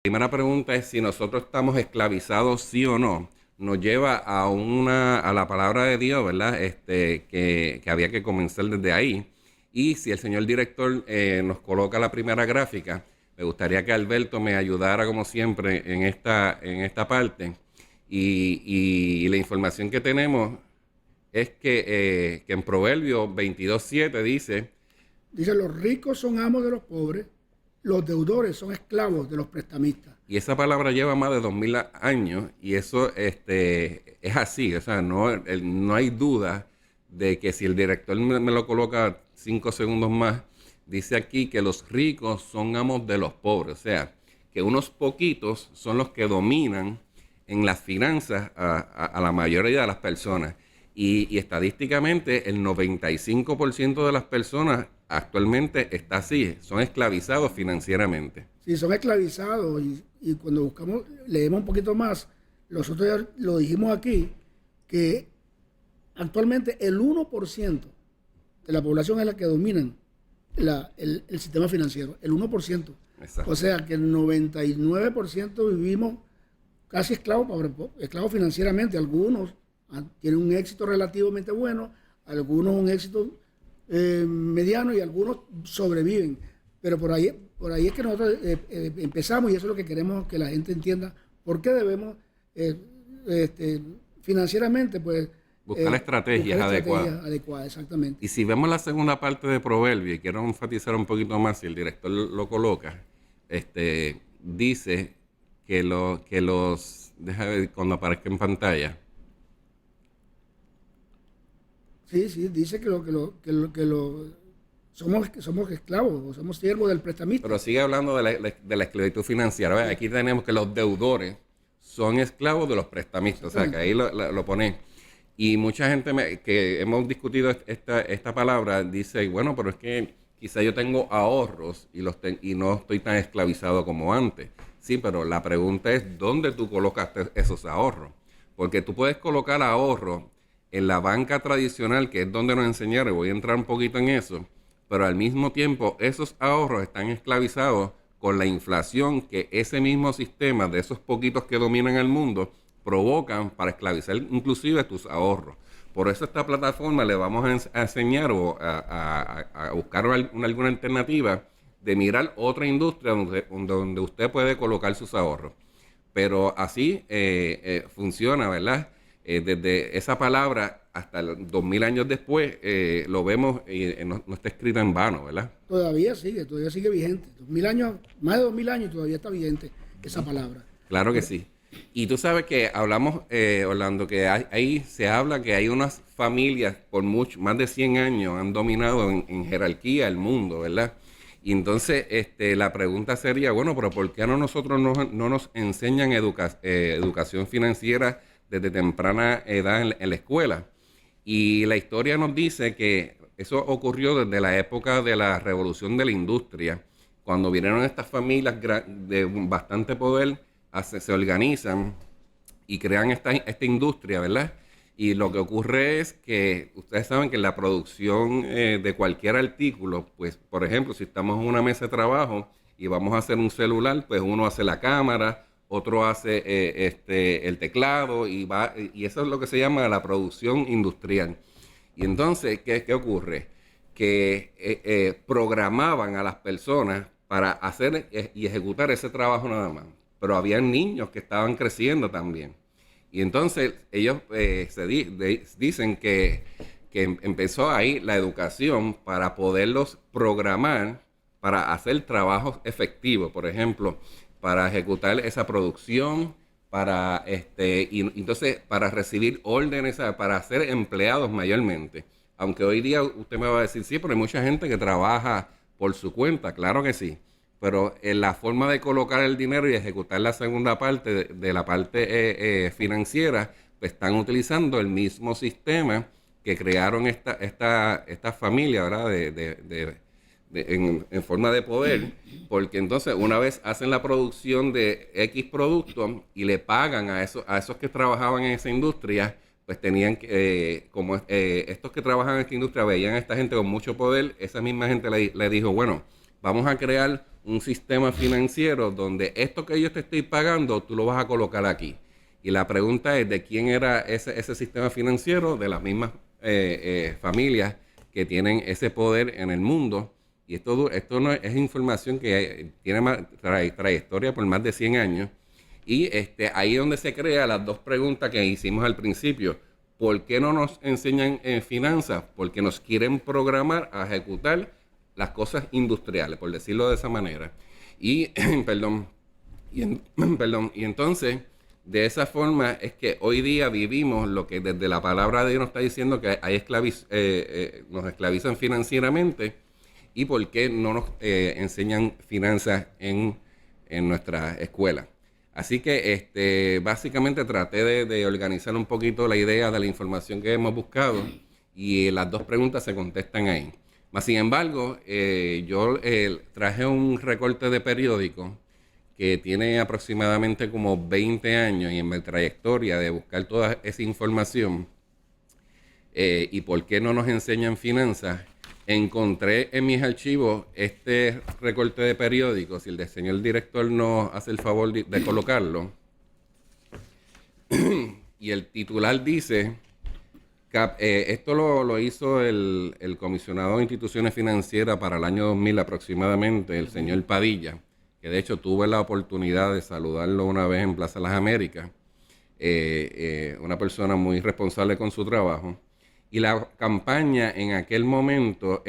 Primera pregunta es si nosotros estamos esclavizados, sí o no. Nos lleva a la palabra de Dios, ¿verdad? Que había que comenzar desde ahí. Y si el señor director nos coloca la primera gráfica, me gustaría que Alberto me ayudara como siempre en esta parte. Y la información que tenemos es que en Proverbios 22:7 dice. Dice, los ricos son amos de los pobres, los deudores son esclavos de los prestamistas. Y esa palabra lleva más de 2000 años y eso es así, o sea, no hay duda de que si el director me lo coloca 5 segundos más, dice aquí que los ricos son amos de los pobres, o sea, que unos poquitos son los que dominan en las finanzas a la mayoría de las personas. Y estadísticamente el 95% de las personas actualmente está así, son esclavizados financieramente. Sí, son esclavizados y cuando buscamos, leemos un poquito más, nosotros ya lo dijimos aquí, que actualmente el 1% de la población es la que dominan el sistema financiero, el 1%. Exacto. O sea que el 99% vivimos casi esclavos financieramente. Algunos tienen un éxito relativamente bueno, algunos un éxito mediano y algunos sobreviven. Pero por ahí es que nosotros empezamos y eso es lo que queremos que la gente entienda. ¿Por qué debemos este, financieramente pues Buscar estrategias adecuadas. adecuadas? Exactamente. Y si vemos la segunda parte de Proverbio, y quiero enfatizar un poquito más, si el director lo coloca, dice deja ver cuando aparezca en pantalla. Sí, sí, dice somos esclavos, o somos siervos del prestamista. Pero sigue hablando de la esclavitud financiera. ¿Ves? Aquí tenemos que los deudores son esclavos de los prestamistas. O sea, que ahí lo pone. Y mucha gente que hemos discutido esta palabra dice, bueno, pero es que quizá yo tengo ahorros y no estoy tan esclavizado como antes. Sí, pero la pregunta es, ¿dónde tú colocaste esos ahorros? Porque tú puedes colocar ahorros en la banca tradicional, que es donde nos enseñaron, voy a entrar un poquito en eso, pero al mismo tiempo esos ahorros están esclavizados con la inflación que ese mismo sistema de esos poquitos que dominan el mundo provocan para esclavizar inclusive tus ahorros. Por eso esta plataforma le vamos a enseñar o a buscar alguna alternativa de mirar otra industria donde usted puede colocar sus ahorros. Pero así funciona, ¿verdad? Desde esa palabra hasta 2000 años después, lo vemos y no está escrito en vano, ¿verdad? Todavía sigue vigente. 2000 años, más de 2000 años y todavía está vigente esa palabra. Claro que sí. Y tú sabes que hablamos, Orlando, que ahí se habla que hay unas familias por más de 100 años han dominado en jerarquía el mundo, ¿verdad? Y entonces la pregunta sería, bueno, pero ¿por qué nosotros no nos enseñan educación financiera desde temprana edad en la escuela? Y la historia nos dice que eso ocurrió desde la época de la revolución de la industria, cuando vinieron estas familias de bastante poder, se organizan y crean esta industria, ¿verdad? Y lo que ocurre es que ustedes saben que la producción de cualquier artículo, pues por ejemplo, si estamos en una mesa de trabajo y vamos a hacer un celular, pues uno hace la cámara, otro hace el teclado y eso es lo que se llama la producción industrial. Y entonces, ¿qué ocurre? Que programaban a las personas para hacer y ejecutar ese trabajo nada más. Pero había niños que estaban creciendo también. Y entonces ellos dicen que empezó ahí la educación para poderlos programar para hacer trabajos efectivos, por ejemplo, para ejecutar esa producción, y entonces para recibir órdenes, para ser empleados mayormente. Aunque hoy día usted me va a decir, sí, pero hay mucha gente que trabaja por su cuenta, claro que sí. Pero en la forma de colocar el dinero y ejecutar la segunda parte de la parte financiera, pues están utilizando el mismo sistema que crearon esta familia, ¿verdad? En forma de poder, porque entonces una vez hacen la producción de X producto y le pagan a esos que trabajaban en esa industria, pues tenían que, estos que trabajan en esta industria veían a esta gente con mucho poder, esa misma gente le dijo, bueno, vamos a crear un sistema financiero donde esto que yo te estoy pagando, tú lo vas a colocar aquí. Y la pregunta es, ¿de quién era ese sistema financiero? De las mismas familias que tienen ese poder en el mundo. Y esto no es información que tiene trayectoria por más de 100 años. Y ahí es donde se crean las dos preguntas que hicimos al principio. ¿Por qué no nos enseñan finanzas? Porque nos quieren programar a ejecutar las cosas industriales, por decirlo de esa manera. Y, perdón, y entonces, de esa forma es que hoy día vivimos lo que desde la palabra de Dios nos está diciendo, que hay nos esclavizan financieramente. ¿Y por qué no nos enseñan finanzas en nuestra escuela? Así que básicamente traté de organizar un poquito la idea de la información que hemos buscado y las dos preguntas se contestan ahí. Mas, sin embargo, yo traje un recorte de periódico que tiene aproximadamente como 20 años y en mi trayectoria de buscar toda esa información y por qué no nos enseñan finanzas, encontré en mis archivos este recorte de periódico. Si el señor director nos hace el favor de colocarlo. Y el titular dice, esto lo hizo el comisionado de instituciones financieras para el año 2000 aproximadamente, el señor Padilla, que de hecho tuve la oportunidad de saludarlo una vez en Plaza Las Américas, una persona muy responsable con su trabajo. Y la campaña en aquel momento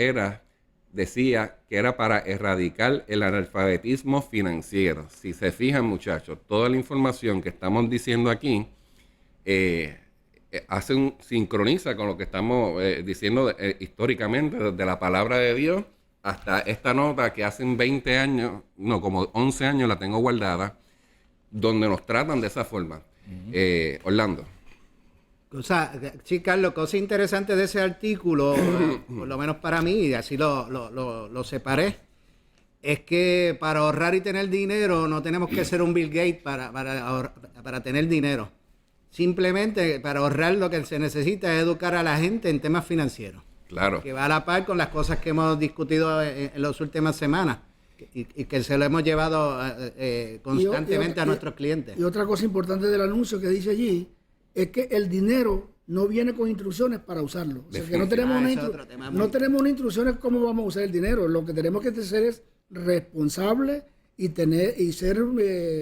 decía que era para erradicar el analfabetismo financiero. Si se fijan, muchachos, toda la información que estamos diciendo aquí sincroniza con lo que estamos diciendo históricamente, desde la palabra de Dios hasta esta nota que hace 20 años, no, como 11 años la tengo guardada, donde nos tratan de esa forma. Orlando. Sí, Carlos, cosa interesante de ese artículo, por lo menos para mí, y así lo separé, es que para ahorrar y tener dinero no tenemos que ser un Bill Gates para tener dinero. Simplemente para ahorrar lo que se necesita es educar a la gente en temas financieros. Claro. Que va a la par con las cosas que hemos discutido en las últimas semanas y que se lo hemos llevado constantemente a nuestros clientes. Y otra cosa importante del anuncio que dice allí es que el dinero no viene con instrucciones para usarlo. O sea, que no tenemos unas instrucciones cómo vamos a usar el dinero. Lo que tenemos que hacer es responsable y ser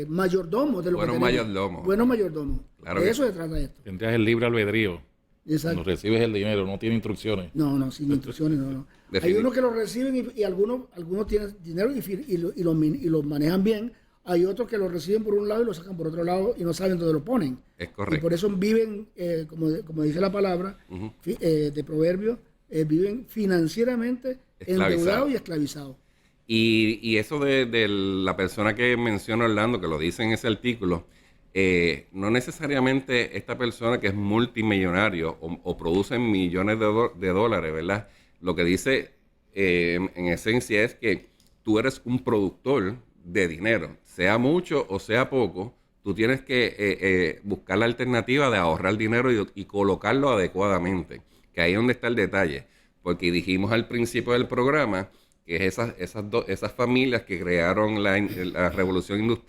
mayordomo de lo que tenemos. Buenos mayordomos. Claro, de eso se trata esto. Tendrías el libre albedrío. Exacto. Cuando recibes el dinero, no tiene instrucciones. No, sin instrucciones, no. Hay unos que lo reciben y algunos tienen dinero y lo manejan bien. Hay otros que lo reciben por un lado y lo sacan por otro lado y no saben dónde lo ponen. Es correcto. Y por eso viven, como dice la palabra de Proverbios, viven financieramente endeudados y esclavizados. Y eso de la persona que menciona Orlando, que lo dice en ese artículo, no necesariamente esta persona que es multimillonario o produce millones de dólares, ¿verdad? Lo que dice en esencia es que tú eres un productor de dinero, sea mucho o sea poco. Tú tienes que buscar la alternativa de ahorrar dinero y colocarlo adecuadamente, que ahí es donde está el detalle, porque dijimos al principio del programa que esas familias que crearon la revolución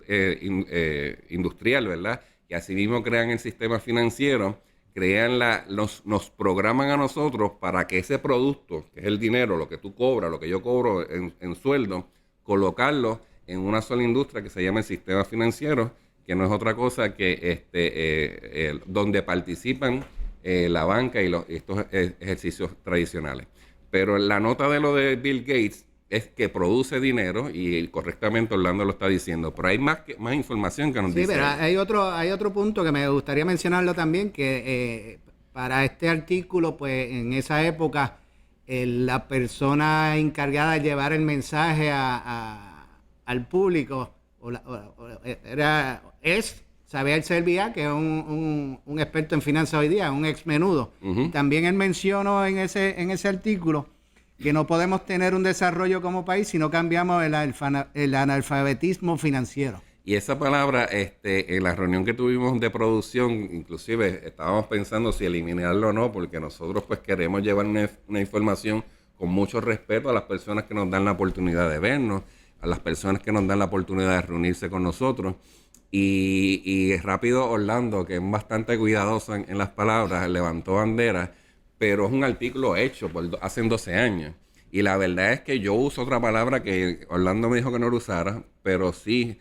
industrial, ¿verdad? Y así mismo crean el sistema financiero, nos programan a nosotros para que ese producto, que es el dinero, lo que tú cobras, lo que yo cobro en sueldo, colocarlo en una sola industria que se llama el sistema financiero, que no es otra cosa que donde participan la banca y estos ejercicios tradicionales. Pero la nota de lo de Bill Gates es que produce dinero y correctamente Orlando lo está diciendo, pero hay más información que nos dice. Sí, pero hay otro punto que me gustaría mencionarlo también, que para este artículo, pues en esa época, la persona encargada de llevar el mensaje al público es Xavier Serviá, que es un experto en finanzas hoy día, un ex menudo. También él mencionó en ese artículo que no podemos tener un desarrollo como país si no cambiamos el analfabetismo financiero. Y esa palabra, en la reunión que tuvimos de producción, inclusive estábamos pensando si eliminarlo o no, porque nosotros pues queremos llevar una información con mucho respeto a las personas que nos dan la oportunidad de vernos, a las personas que nos dan la oportunidad de reunirse con nosotros. Y rápido Orlando, que es bastante cuidadoso en las palabras, levantó bandera, pero es un artículo hecho hace 12 años. Y la verdad es que yo uso otra palabra que Orlando me dijo que no lo usara, pero sí,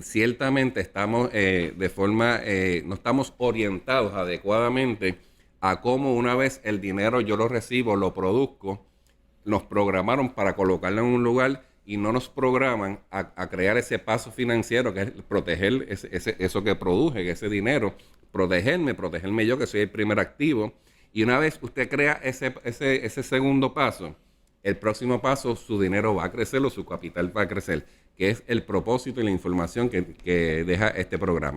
ciertamente estamos no estamos orientados adecuadamente a cómo una vez el dinero yo lo recibo, lo produzco, nos programaron para colocarlo en un lugar y no nos programan a crear ese paso financiero que es proteger eso que produje, ese dinero, protegerme yo que soy el primer activo. Y una vez usted crea ese segundo paso, el próximo paso, su dinero va a crecer o su capital va a crecer, que es el propósito y la información que deja este programa.